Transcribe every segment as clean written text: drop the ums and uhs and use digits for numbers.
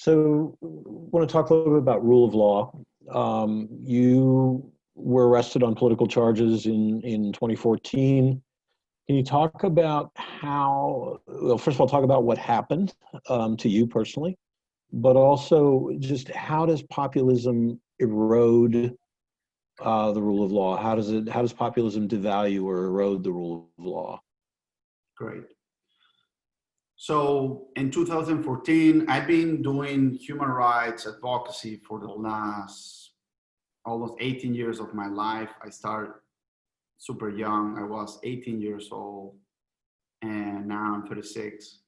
So, I want to talk a little bit about rule of law. You were arrested on political charges in 2014. Can you talk about how, well, first of all, talk about what happened to you personally, but also just how does populism erode the rule of law? How does populism devalue or erode the rule of law? Great. So in 2014, I've been doing human rights advocacy for the last almost 18 years of my life. I started super young. I was 18 years old, and now I'm 36.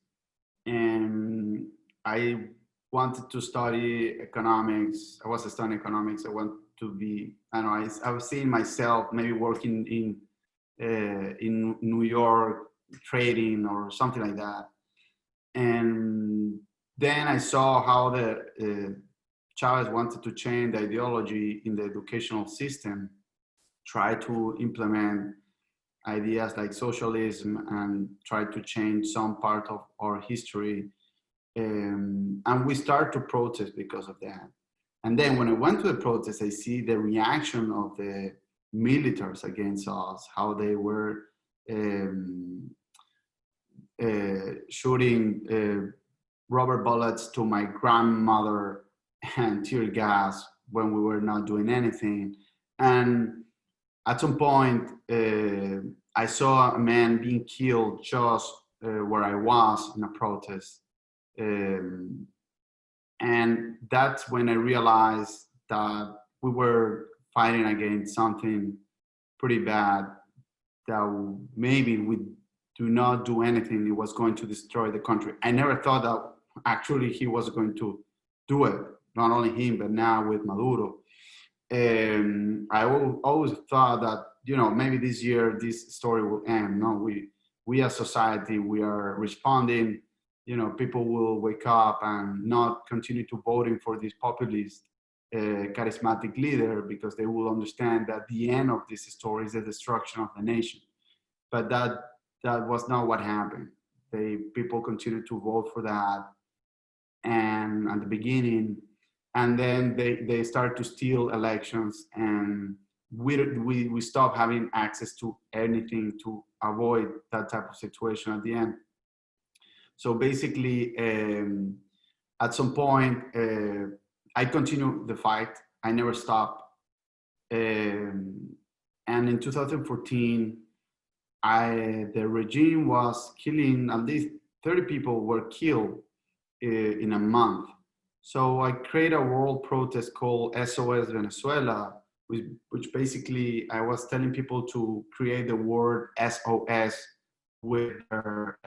And I wanted to study economics. I was studying economics. I want to be, I don't know, I was seeing myself maybe working in New York, trading or something like that. And then I saw how the Chavez wanted to change the ideology in the educational system, try to implement ideas like socialism and try to change some part of our history. And we start to protest because of that. And then when I went to the protest, I see the reaction of the militaries against us, how they were shooting rubber bullets to my grandmother and tear gas when we were not doing anything. And at some point, I saw a man being killed just where I was in a protest. And that's when I realized that we were fighting against something pretty bad, that maybe we do not do anything, it was going to destroy the country. I never thought that actually he was going to do it, not only him, but now with Maduro. I always thought that, you know, maybe this year this story will end. No, we as society, we are responding. You know, people will wake up and not continue to voting for this populist, charismatic leader, because they will understand that the end of this story is the destruction of the nation. But that was not what happened. People continued to vote for that, and at the beginning, and then they start to steal elections, and we stop having access to anything to avoid that type of situation at the end. So basically, at some point, I continued the fight. I never stopped. And in 2014, the regime was killing, at least 30 people were killed in a month. So I created a world protest called SOS Venezuela, which basically I was telling people to create the word SOS with their,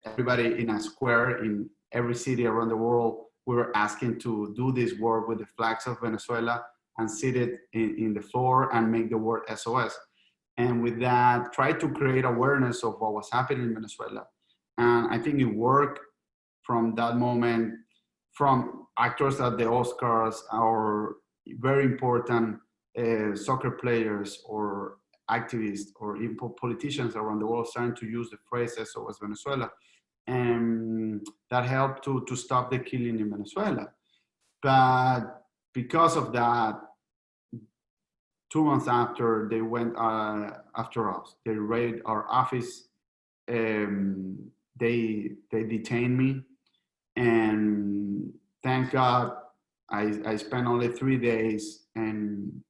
everybody in a square in every city around the world. We were asking to do this word with the flags of Venezuela and sit it in the floor and make the word SOS. And with that, try to create awareness of what was happening in Venezuela. And I think it worked from that moment, from actors at the Oscars or very important soccer players or activists or even politicians around the world starting to use the phrase SOS Venezuela. And that helped to stop the killing in Venezuela. But because of that, 2 months after, they went after us. They raided our office. They detained me. And thank God, I spent only 3 days in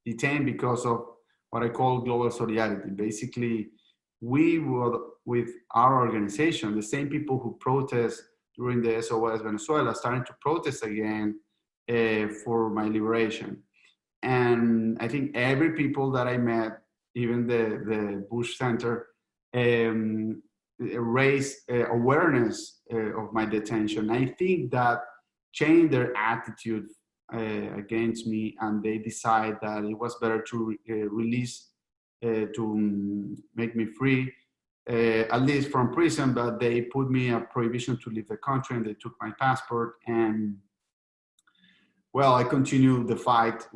detained because of what I call global solidarity. Basically, we were with our organization, the same people who protest during the SOS Venezuela, starting to protest again for my liberation. And I think every people that I met, even the Bush Center, raised awareness of my detention. I think that changed their attitude against me, and they decide that it was better to release, to make me free, at least from prison, but they put me a prohibition to leave the country, and they took my passport. And well, I continued the fight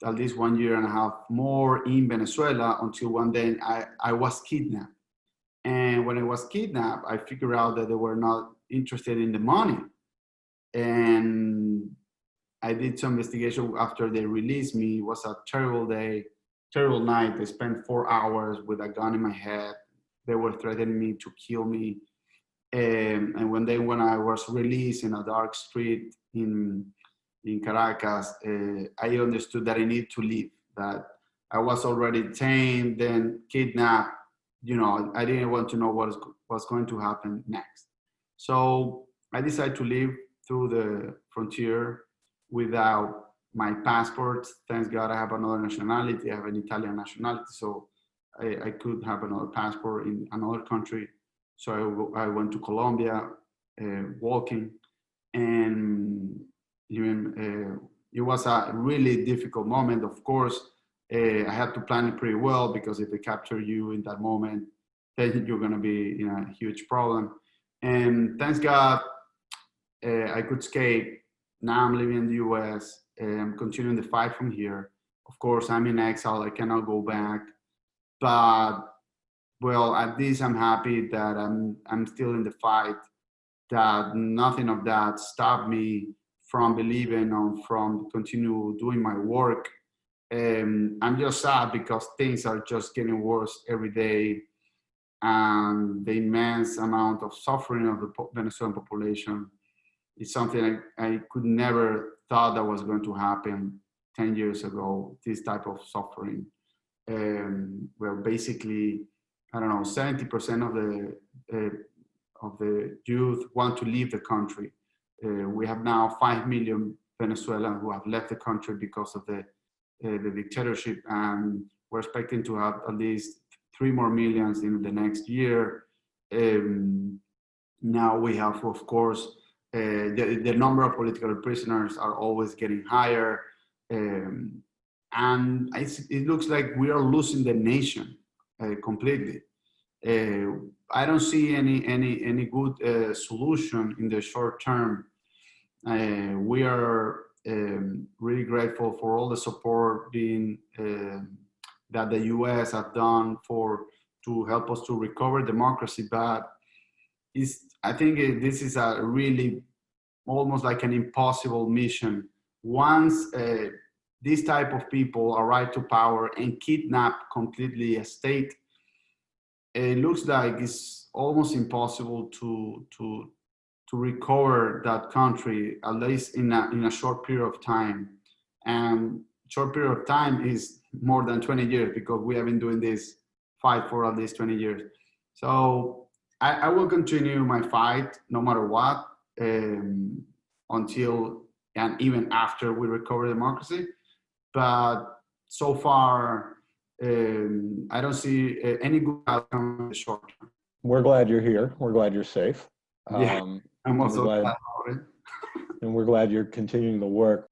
at least 1.5 years more in Venezuela until one day I was kidnapped. And when I was kidnapped, I figured out that they were not interested in the money. And I did some investigation after they released me. It was a terrible day, terrible night. I spent 4 hours with a gun in my head. They were threatening me to kill me. And when I was released in a dark street in Caracas, I understood that I need to leave, that I was already detained, then kidnapped. You know, I didn't want to know what was going to happen next. So I decided to leave through the frontier without my passport. Thanks God I have another nationality. I have an Italian nationality, so I could have another passport in another country. So I went to Colombia, walking, and even it was a really difficult moment. Of course, I had to plan it pretty well, because if they capture you in that moment, then you're going to be in a huge problem. And thanks God, I could escape. Now I'm living in the US. I'm continuing the fight from here. Of course, I'm in exile. I cannot go back. But, well, at least I'm happy that I'm still in the fight, that nothing of that stopped me from believing or from continue doing my work. I'm just sad because things are just getting worse every day. And the immense amount of suffering of the Venezuelan population is something I could never thought that was going to happen 10 years ago, this type of suffering. Where basically, I don't know, 70% of the youth want to leave the country. We have now 5 million Venezuelans who have left the country because of the dictatorship, and we're expecting to have at least 3 more millions in the next year. Now we have, of course, the number of political prisoners are always getting higher, and it looks like we are losing the nation completely. I don't see any good solution in the short term. We are really grateful for all the support that the U.S. have done to help us to recover democracy, but I think this is a really almost like an impossible mission. Once these type of people arrive to power and kidnap completely a state, it looks like it's almost impossible to recover that country, at least in a short period of time. And short period of time is more than 20 years, because we have been doing this fight for at least 20 years. So I will continue my fight no matter what, until and even after we recover democracy. But so far, I don't see any good outcome in the short term. We're glad you're here. We're glad you're safe. Yeah, I'm also glad about it. And we're glad you're continuing the work.